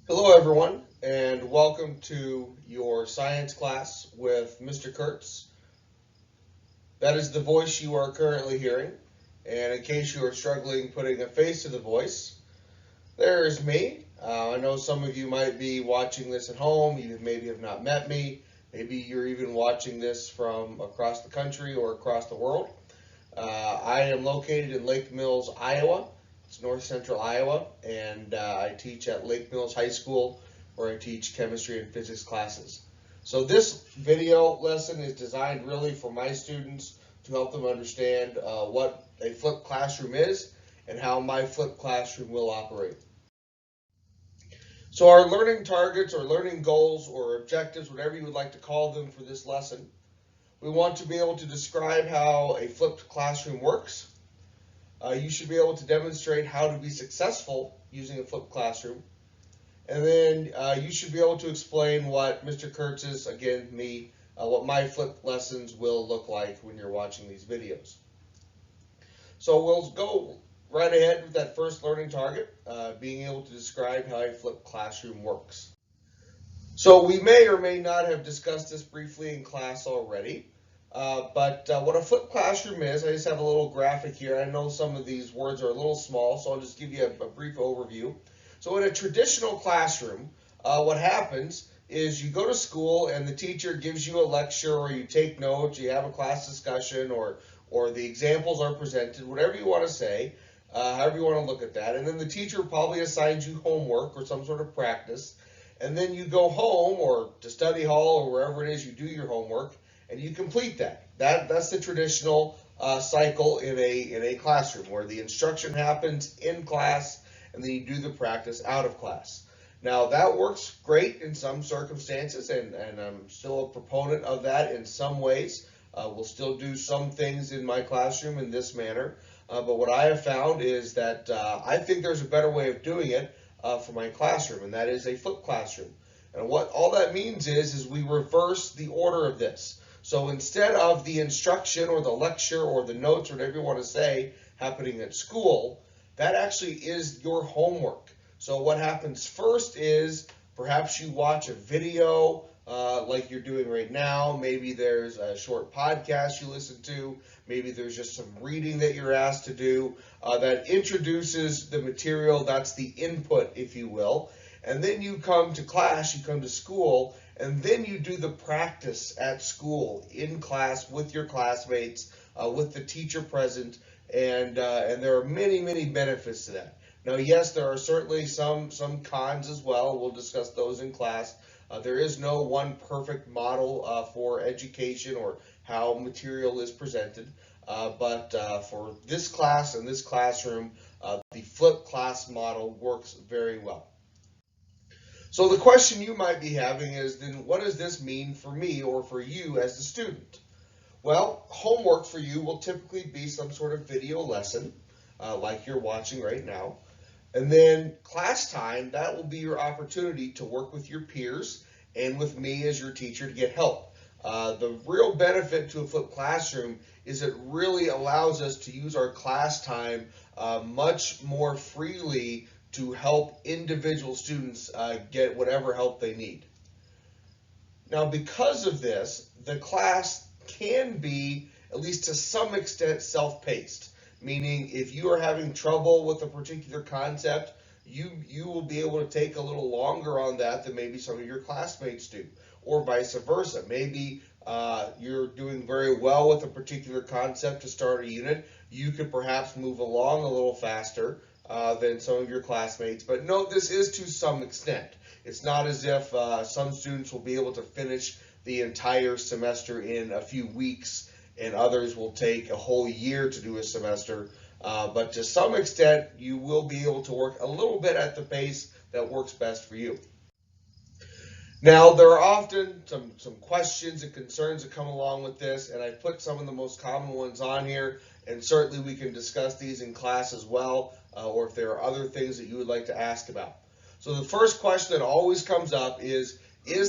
Hello everyone, and welcome to your science class with Mr. Kurtz. That is the voice you are currently hearing, and in case you are struggling putting a face to the voice, there is me. I know some of you might be watching this at home, you maybe have not met me, maybe you're even watching this from across the country or across the world. I am located in Lake Mills, Iowa. It's north central Iowa, and I teach at Lake Mills High School where I teach chemistry and physics classes. So this video lesson is designed really for my students to help them understand what a flipped classroom is and how my flipped classroom will operate. So our learning targets or learning goals or objectives, whatever you would like to call them for this lesson, we want to be able to describe how a flipped classroom works. You should be able to demonstrate how to be successful using a flipped classroom. And then you should be able to explain what Mr. Kurtz's, again, me, what my flipped lessons will look like when you're watching these videos. So we'll go right ahead with that first learning target, being able to describe how a flipped classroom works. So we may or may not have discussed this briefly in class already. But what a flipped classroom is, I just have a little graphic here. I know some of these words are a little small, so I'll just give you a brief overview. So in a traditional classroom, what happens is you go to school and the teacher gives you a lecture, or you take notes, you have a class discussion, or the examples are presented, whatever you want to say, however you want to look at that. And then the teacher probably assigns you homework or some sort of practice. And then you go home or to study hall or wherever it is you do your homework, and you complete that. That's the traditional cycle in a classroom, where the instruction happens in class and then you do the practice out of class. Now that works great in some circumstances, and I'm still a proponent of that in some ways. We'll still do some things in my classroom in this manner, but what I have found is that I think there's a better way of doing it for my classroom, and that is a flipped classroom. And what all that means is we reverse the order of this. So instead of the instruction or the lecture or the notes, or whatever you want to say, happening at school, that actually is your homework. So what happens first is perhaps you watch a video like you're doing right now. Maybe there's a short podcast you listen to. Maybe there's just some reading that you're asked to do that introduces the material. That's the input, if you will. And then you come to class, you come to school, and then you do the practice at school, in class, with your classmates, with the teacher present, and there are many, many benefits to that. Now, yes, there are certainly some cons as well. We'll discuss those in class. There is no one perfect model for education or how material is presented, but for this class and this classroom, the flipped class model works very well. So the question you might be having is, then what does this mean for me or for you as the student? Well, homework for you will typically be some sort of video lesson, like you're watching right now. And then class time, that will be your opportunity to work with your peers and with me as your teacher to get help. The real benefit to a flipped classroom is it really allows us to use our class time much more freely to help individual students get whatever help they need. Now, because of this, the class can be, at least to some extent, self-paced, meaning if you are having trouble with a particular concept, you will be able to take a little longer on that than maybe some of your classmates do, or vice versa. Maybe you're doing very well with a particular concept to start a unit. You could perhaps move along a little faster than some of your classmates. But note, this is to some extent. It's not as if some students will be able to finish the entire semester in a few weeks, and others will take a whole year to do a semester. But to some extent, you will be able to work a little bit at the pace that works best for you. Now, there are often some questions and concerns that come along with this, and I've put some of the most common ones on here, and certainly we can discuss these in class as well, or if there are other things that you would like to ask about. So the first question that always comes up is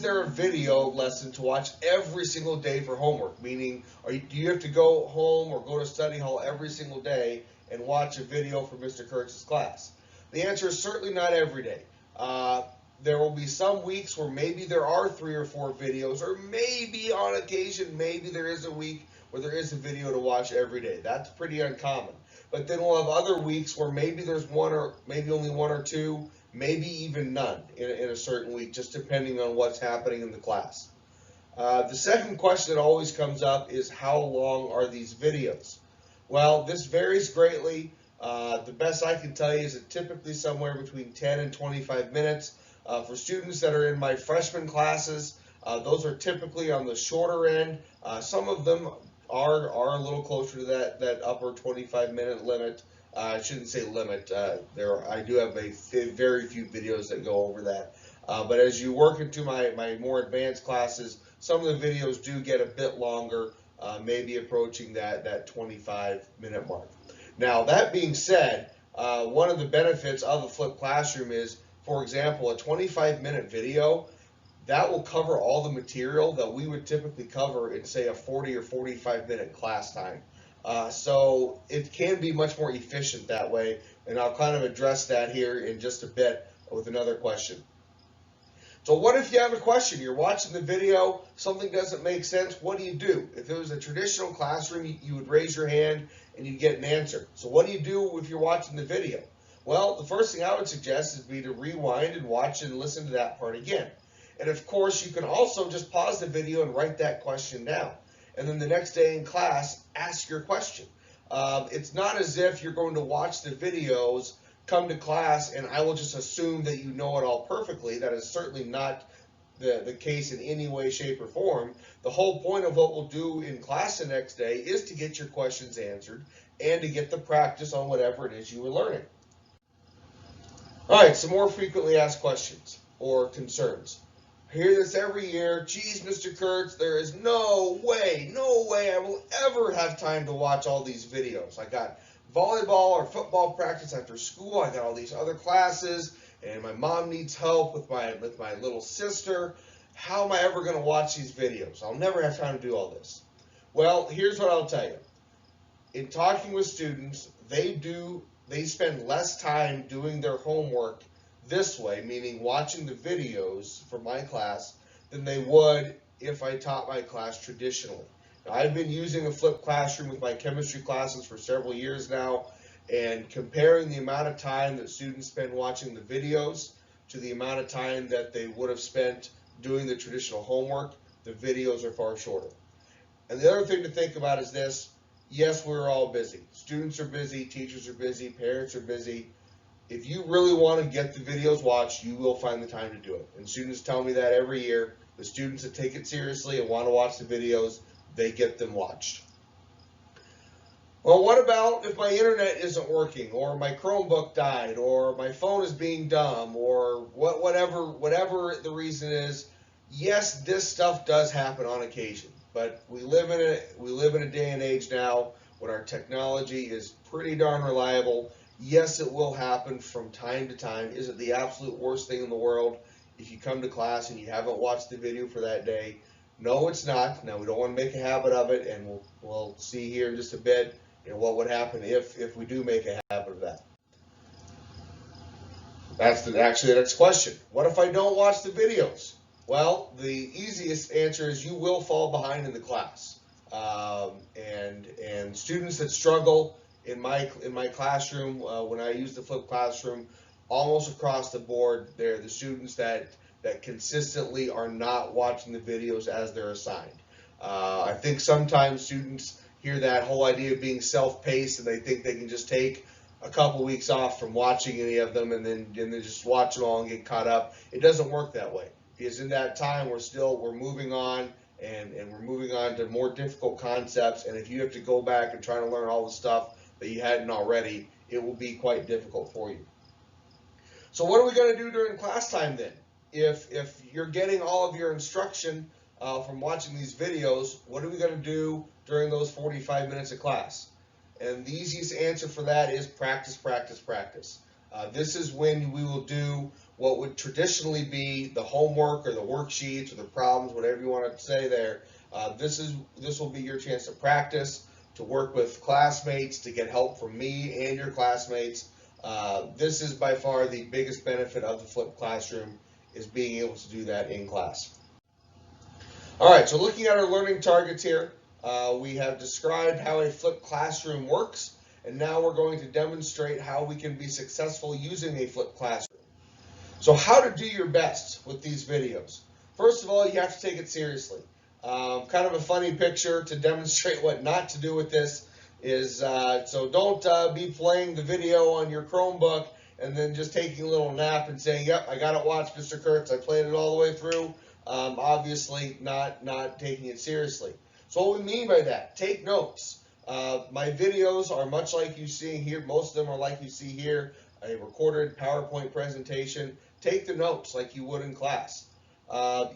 there a video lesson to watch every single day for homework? Meaning, do you have to go home or go to study hall every single day and watch a video for Mr. Kurtz's class? The answer is certainly not every day. There will be some weeks where maybe there are 3 or 4 videos, or maybe on occasion, maybe there is a week where there is a video to watch every day. That's pretty uncommon. But then we'll have other weeks where maybe there's one or maybe only 1 or 2, maybe even none in a certain week, just depending on what's happening in the class. The second question that always comes up is, how long are these videos? Well, this varies greatly. The best I can tell you is that typically somewhere between 10 and 25 minutes. For students that are in my freshman classes, those are typically on the shorter end. Some of them are a little closer to that upper 25-minute limit. I shouldn't say limit. I do have very few videos that go over that. But as you work into my more advanced classes, some of the videos do get a bit longer, maybe approaching that 25-minute mark. Now, that being said, one of the benefits of a flipped classroom is, for example, a 25-minute video, that will cover all the material that we would typically cover in, say, a 40 or 45-minute class time. So it can be much more efficient that way, and I'll kind of address that here in just a bit with another question. So what if you have a question? You're watching the video, something doesn't make sense, what do you do? If it was a traditional classroom, you would raise your hand and you'd get an answer. So what do you do if you're watching the video? Well, the first thing I would suggest is to rewind and watch and listen to that part again. And of course, you can also just pause the video and write that question down. And then the next day in class, ask your question. It's not as if you're going to watch the videos, come to class, and I will just assume that you know it all perfectly. That is certainly not the case in any way, shape, or form. The whole point of what we'll do in class the next day is to get your questions answered and to get the practice on whatever it is you were learning. All right, some more frequently asked questions or concerns. I hear this every year. Geez, Mr. Kurtz, there is no way I will ever have time to watch all these videos. I got volleyball or football practice after school. I got all these other classes, and my mom needs help with my little sister. How am I ever going to watch these videos? I'll never have time to do all this. Well, here's what I'll tell you. In talking with students, they spend less time doing their homework this way, meaning watching the videos for my class, than they would if I taught my class traditionally. Now, I've been using a flipped classroom with my chemistry classes for several years now, and comparing the amount of time that students spend watching the videos to the amount of time that they would have spent doing the traditional homework, the videos are far shorter. And the other thing to think about is this. Yes, we're all busy. Students are busy, teachers are busy, parents are busy. If you really want to get the videos watched, you will find the time to do it. And students tell me that every year. The students that take it seriously and want to watch the videos, they get them watched. Well, what about if my internet isn't working, or my Chromebook died, or my phone is being dumb, or whatever the reason is? Yes, this stuff does happen on occasion. But we live in a day and age now when our technology is pretty darn reliable. Yes, it will happen from time to time. Is it the absolute worst thing in the world if you come to class and you haven't watched the video for that day? No, it's not. Now, we don't want to make a habit of it, and we'll see here in just a bit, what would happen if we do make a habit of that. That's actually the next question. What if I don't watch the videos? Well, the easiest answer is you will fall behind in the class. And students that struggle in my classroom, when I use the flipped classroom, almost across the board, they're the students that consistently are not watching the videos as they're assigned. I think sometimes students hear that whole idea of being self-paced, and they think they can just take a couple weeks off from watching any of them and then just watch them all and get caught up. It doesn't work that way. Because in that time, we're moving on, and we're moving on to more difficult concepts. And if you have to go back and try to learn all the stuff that you hadn't already, it will be quite difficult for you. So what are we going to do during class time then? If you're getting all of your instruction from watching these videos, what are we going to do during those 45 minutes of class? And the easiest answer for that is practice, practice, practice. This is when we will do what would traditionally be the homework or the worksheets or the problems, whatever you want to say there. This will be your chance to practice, to work with classmates, to get help from me and your classmates. This is by far the biggest benefit of the flipped classroom, is being able to do that in class. All right, so looking at our learning targets here, we have described how a flipped classroom works, and now we're going to demonstrate how we can be successful using a flipped classroom. So how to do your best with these videos. First of all, you have to take it seriously. Kind of a funny picture to demonstrate what not to do with this is, so don't be playing the video on your Chromebook and then just taking a little nap and saying, yep, I got it watched, Mr. Kurtz, I played it all the way through. Obviously not taking it seriously. So what we mean by that, take notes. My videos are much like you see here, most of them are like you see here, a recorded PowerPoint presentation. Take the notes like you would in class.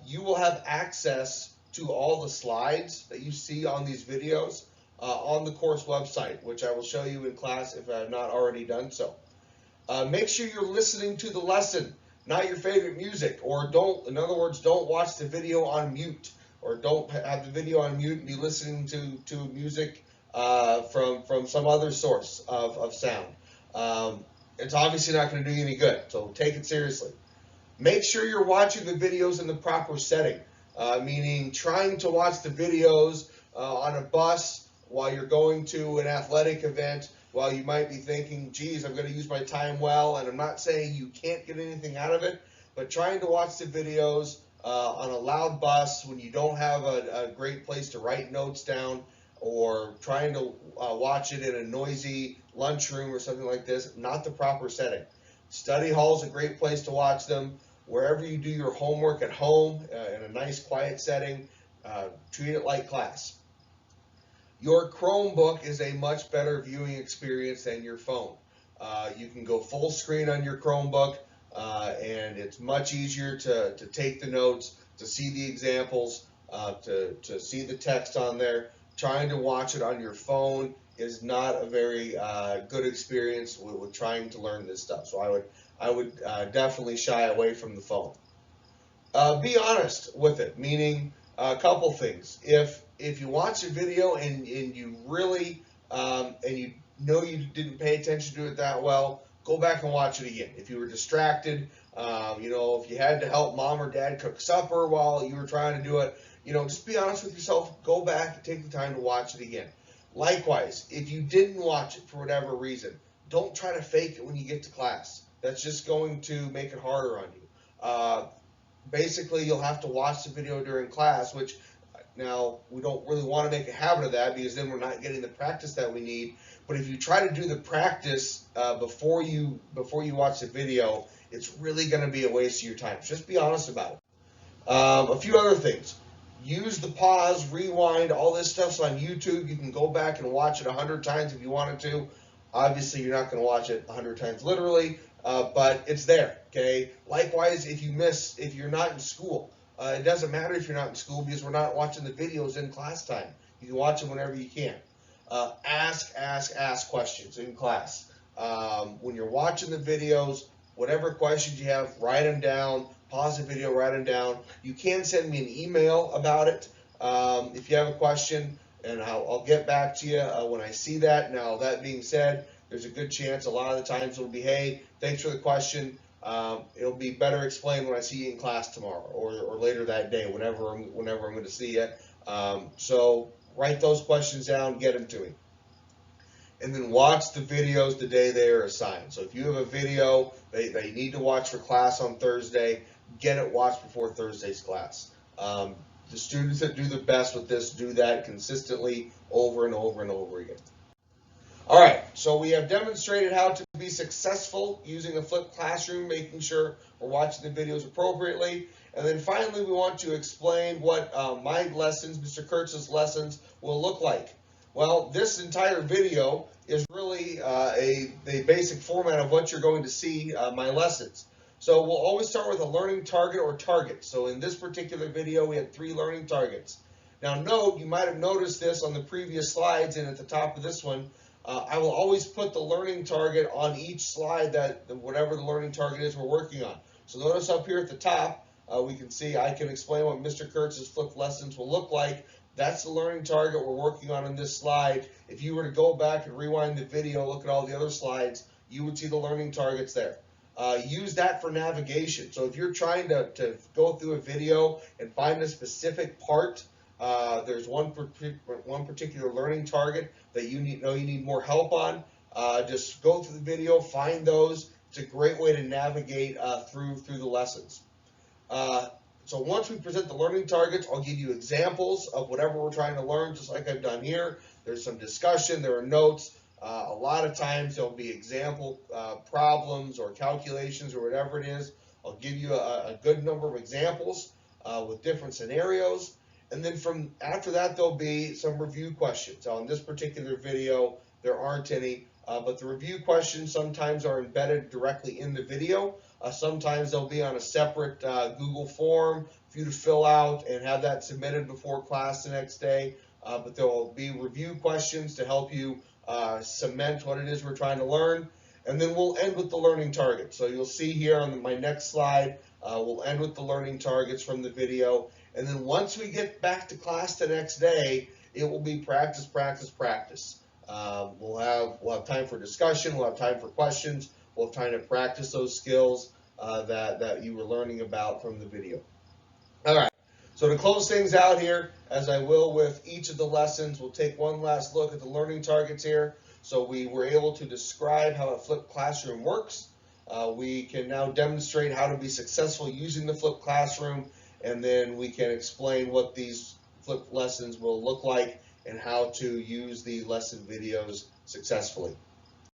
You will have access to all the slides that you see on these videos on the course website, which I will show you in class if I have not already done so. Make sure you're listening to the lesson, not your favorite music, or in other words, don't watch the video on mute, or don't have the video on mute and be listening to music from some other source of sound. It's obviously not going to do you any good, so take it seriously. Make sure you're watching the videos in the proper setting, meaning trying to watch the videos on a bus while you're going to an athletic event, while you might be thinking, geez, I'm going to use my time well, and I'm not saying you can't get anything out of it, but trying to watch the videos on a loud bus when you don't have a great place to write notes down, or trying to watch it in a noisy lunchroom or something like this, not the proper setting. Study hall is a great place to watch them. Wherever you do your homework at home, in a nice quiet setting, treat it like class. Your Chromebook is a much better viewing experience than your phone. You can go full screen on your Chromebook, and it's much easier to take the notes, to see the examples, to see the text on there. Trying to watch it on your phone is not a very good experience with trying to learn this stuff. So I would definitely shy away from the phone. Be honest with it, meaning a couple things. If you watch a video and you really and you know you didn't pay attention to it that well, go back and watch it again. If you were distracted, if you had to help mom or dad cook supper while you were trying to do it, just be honest with yourself. Go back and take the time to watch it again. Likewise, if you didn't watch it for whatever reason, don't try to fake it when you get to class. That's just going to make it harder on you. Basically, you'll have to watch the video during class, which now we don't really want to make a habit of that because then we're not getting the practice that we need. But if you try to do the practice before you watch the video, it's really going to be a waste of your time. Just be honest about it. A few other things. Use the pause, rewind, all this stuff's on YouTube. You can go back and watch it 100 times if you wanted to. Obviously, you're not going to watch it 100 times literally, but it's there, okay? Likewise, if you're not in school, it doesn't matter if you're not in school because we're not watching the videos in class time. You can watch them whenever you can. Ask questions in class. When you're watching the videos, whatever questions you have, write them down. Pause the video, write them down. You can send me an email about it if you have a question, and I'll get back to you when I see that. Now, that being said, there's a good chance a lot of the times it'll be, hey, thanks for the question. It'll be better explained when I see you in class tomorrow or later that day, whenever I'm going to see you. So write those questions down, get them to me. And then watch the videos the day they are assigned. So if you have a video that you need to watch for class on Thursday, get it watched before Thursday's class. The students that do the best with this do that consistently over and over and over again. All right, so we have demonstrated how to be successful using a flipped classroom, making sure we're watching the videos appropriately. And then finally, we want to explain what my lessons, Mr. Kurtz's lessons, will look like. Well, this entire video is really the basic format of what you're going to see my lessons. So we'll always start with a learning target or target. So in this particular video, we had 3 learning targets. Now note, you might have noticed this on the previous slides and at the top of this one, I will always put the learning target on each slide whatever the learning target is we're working on. So notice up here at the top, we can see I can explain what Mr. Kurtz's flipped lessons will look like. That's the learning target we're working on in this slide. If you were to go back and rewind the video, look at all the other slides, you would see the learning targets there. use that for navigation. So if you're trying to go through a video and find a specific part, there's one particular learning target that you need more help on, just go through the video, find those. It's a great way to navigate through the lessons. So once we present the learning targets, I'll give you examples of whatever we're trying to learn, just like I've done here. There's some discussion, there are notes. A lot of times there'll be example problems or calculations or whatever it is. I'll give you a good number of examples with different scenarios. And then after that, there'll be some review questions. Now, in this particular video, there aren't any, but the review questions sometimes are embedded directly in the video. Sometimes they'll be on a separate Google form for you to fill out and have that submitted before class the next day. But there will be review questions to help you cement what it is we're trying to learn. And then we'll end with the learning targets. So you'll see here on my next slide, we'll end with the learning targets from the video. And then once we get back to class the next day, it will be practice, practice, practice. We'll have time for discussion, we'll have time for questions, we'll have time to practice those skills that you were learning about from the video. All right, so to close things out here, as I will with each of the lessons, we'll take one last look at the learning targets here. So we were able to describe how a flipped classroom works. We can now demonstrate how to be successful using the flipped classroom, and then we can explain what these flipped lessons will look like and how to use the lesson videos successfully.